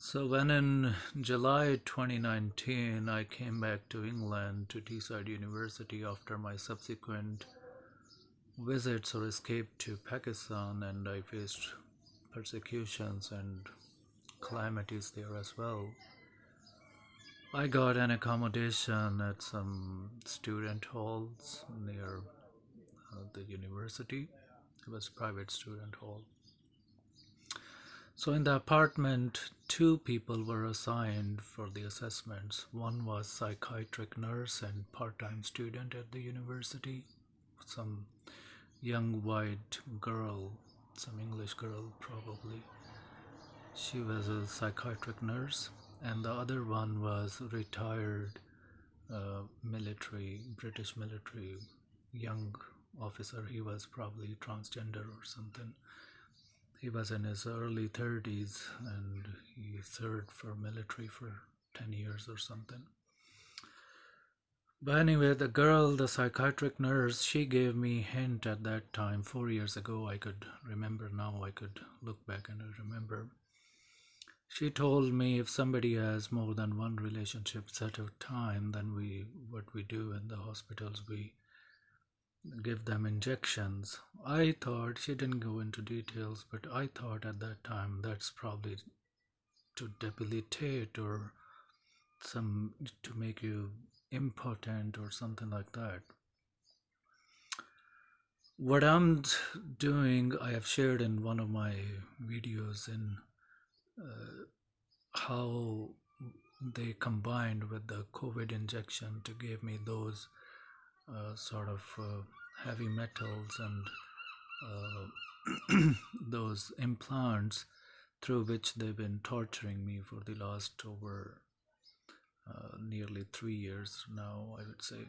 So when in July 2019 I came back to England to Teesside University after my subsequent visits or escape to Pakistan, and I faced persecutions and calamities there as well. I got an accommodation at some student halls near the university. It was a private student hall. So in the apartment, two people were assigned for the assessments. One was psychiatric nurse and part-time student at the university, some young white girl, some English girl probably. She was a psychiatric nurse, and the other one was retired military, British military, young officer. He was probably transgender or something. He was in his early 30s and he served for military for 10 years or something. But anyway, the girl, the psychiatric nurse, she gave me a hint at that time, 4 years ago. I could remember now, I could look back and I remember. She told me if somebody has more than one relationship at a time, then what we do in the hospitals, we give them injections. I thought, she didn't go into details, but I thought at that time that's probably to debilitate or some to make you impotent or something like that. What I'm doing, I have shared in one of my videos in how they combined with the COVID injection to give me those sort of heavy metals and those implants through which they've been torturing me for the last over nearly 3 years now, I would say.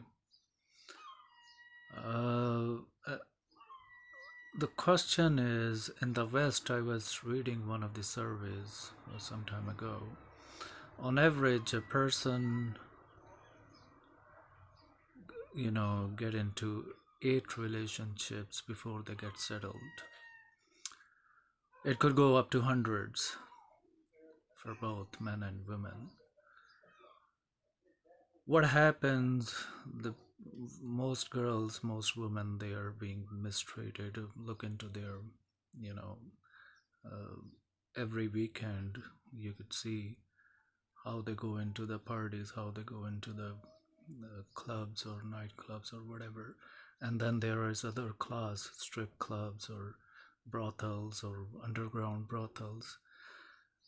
The question is, in the West, I was reading one of the surveys some time ago. On average, a person, get into 8 relationships before they get settled. It could go up to hundreds for both men and women. What happens, most girls, most women, they are being mistreated. Look into their, uh, every weekend you could see how they go into the parties, how they go into the clubs or nightclubs or whatever. And then there is other class, strip clubs or brothels or underground brothels.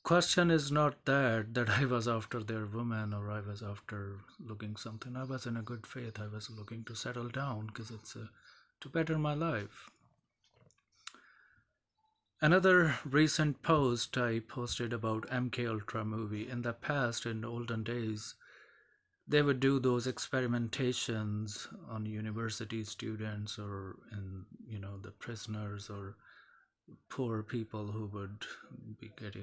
Question is not that I was after their woman or I was after looking something. I was in a good faith. I was looking to settle down because it's to better my life. Another recent post I posted about MK Ultra movie. In the past, in olden days, they would do those experimentations on university students or in the prisoners or poor people who would get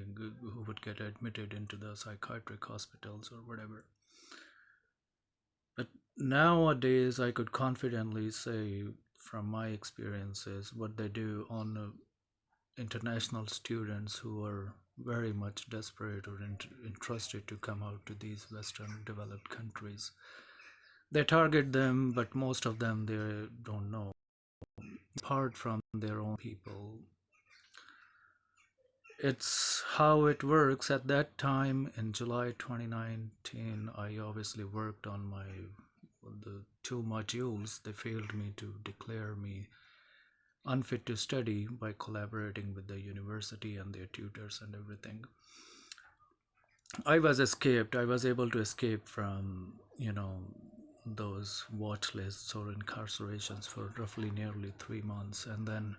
admitted into the psychiatric hospitals or whatever. But nowadays I could confidently say from my experiences what they do on international students who are very much desperate or interested to come out to these Western developed countries. They target them, but most of them they don't know. Apart from their own people, it's how it works. At that time in July 2019, I obviously worked on the 2 modules. They failed me to declare me unfit to study by collaborating with the university and their tutors and everything. I was able to escape from those watch lists or incarcerations for roughly nearly 3 months, and then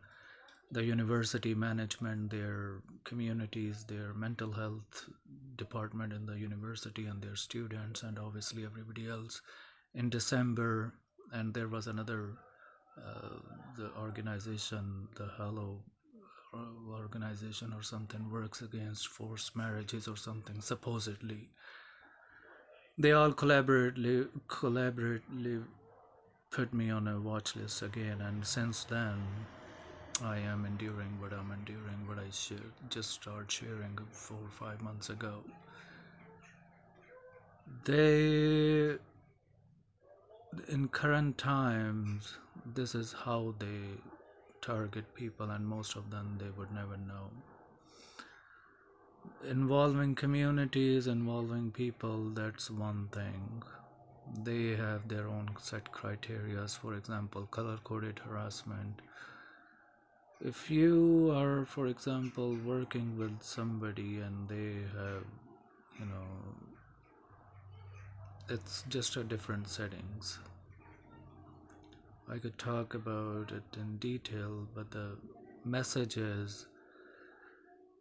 the university management, their communities, their mental health department in the university and their students, and obviously everybody else in December. And there was another the organization, the Hello organization or something, works against forced marriages or something, supposedly. They all collaboratively put me on a watch list again, and since then I am enduring what I'm enduring, what I just started sharing 4 or 5 months ago. They, in current times, this is how they target people, and most of them they would never know. Involving communities, involving people, that's one thing. They have their own set criterias. For example, color coded harassment. If you are, for example, working with somebody and they have, you know, it's just a different settings. I could talk about it in detail, but the message is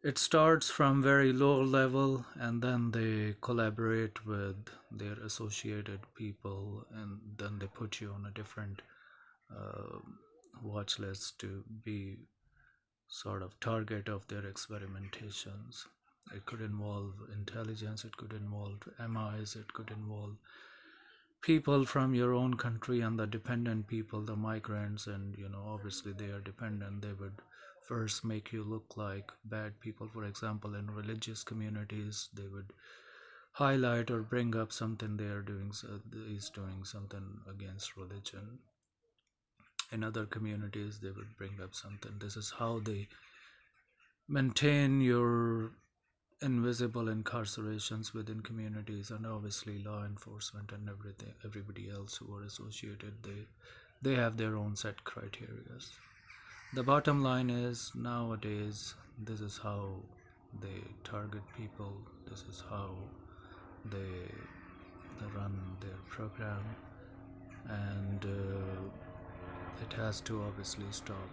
it starts from very low level and then they collaborate with their associated people and then they put you on a different uh, watch list to be sort of target of their experimentations. It could involve intelligence, it could involve MIs, it could involve people from your own country and the dependent people, the migrants, and obviously they are dependent. They would first make you look like bad people. For example, in religious communities, they would highlight or bring up something they are doing, is doing something against religion. In other communities, they would bring up something. This is how they maintain your invisible incarcerations within communities, and obviously law enforcement and everybody else who are associated, they have their own set criteria. The bottom line is nowadays this is how they target people, this is how they, they run their program, and it has to obviously stop.